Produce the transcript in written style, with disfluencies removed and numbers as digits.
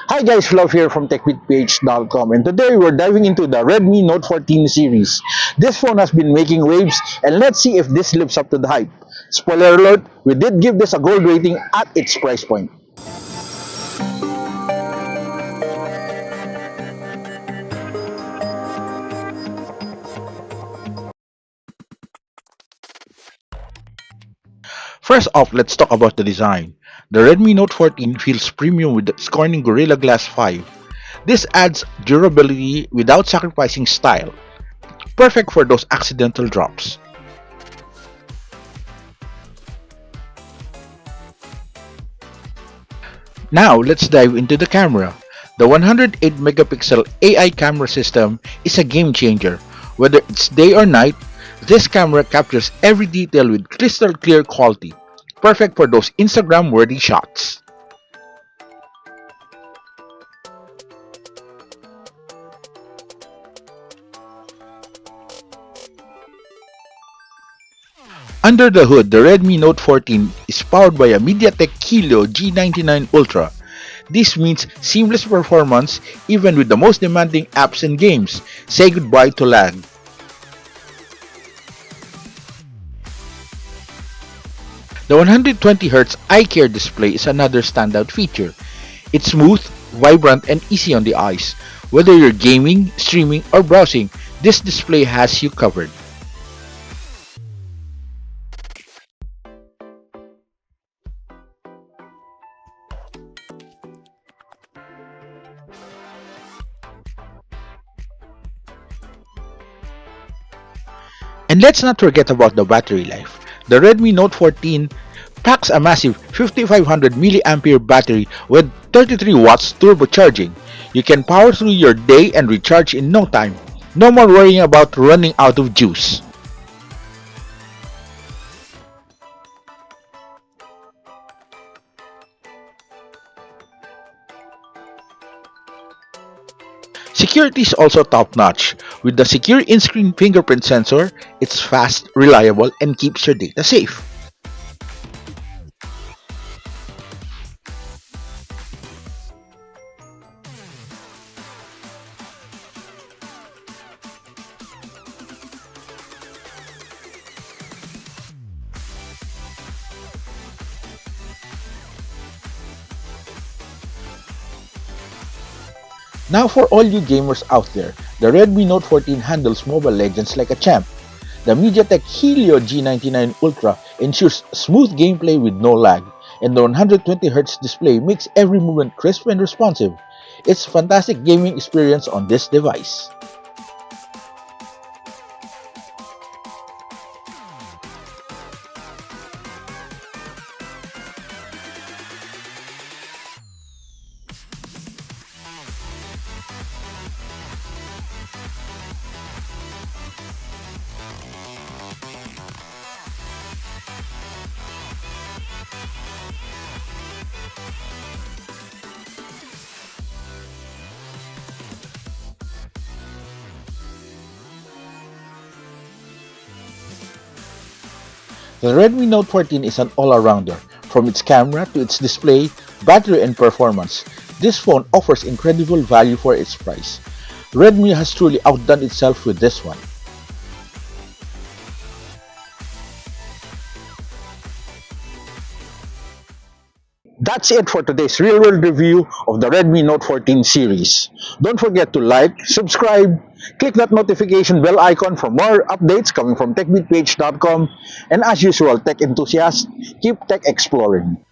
Hi guys, Love here from techbeatph.com, and today we're diving into the Redmi Note 14 series. This phone has been making waves, and let's see if this lives up to the hype. Spoiler alert, we did give this a gold rating at its price point. First off, let's talk about the design. The Redmi Note 14 feels premium with its Corning Gorilla Glass 5. This adds durability without sacrificing style, perfect for those accidental drops. Now, let's dive into the camera. The 108 megapixel AI camera system is a game changer. Whether it's day or night, this camera captures every detail with crystal clear quality, perfect for those Instagram worthy shots. Under the hood, the Redmi Note 14 is powered by a MediaTek Helio G99 Ultra. This means seamless performance even with the most demanding apps and games. Say goodbye to lag. The 120Hz eye care display is another standout feature. It's smooth, vibrant, and easy on the eyes. Whether you're gaming, streaming, or browsing, this display has you covered. And let's not forget about the battery life. The Redmi Note 14 packs a massive 5500 mAh battery with 33 watts turbocharging. You can power through your day and recharge in no time. No more worrying about running out of juice. Security is also top-notch. With the secure in-screen fingerprint sensor, it's fast, reliable, and keeps your data safe. Now for all you gamers out there, the Redmi Note 14 handles Mobile Legends like a champ. The MediaTek Helio G99 Ultra ensures smooth gameplay with no lag, and the 120Hz display makes every movement crisp and responsive. It's a fantastic gaming experience on this device. The Redmi Note 14 is an all-arounder, from its camera to its display, battery and performance. This phone offers incredible value for its price. Redmi has truly outdone itself with this one. That's it for today's real-world review of the Redmi Note 14 series. Don't forget to like, subscribe, click that notification bell icon for more updates coming from techbeatph.com. And as usual, tech enthusiasts, keep tech exploring.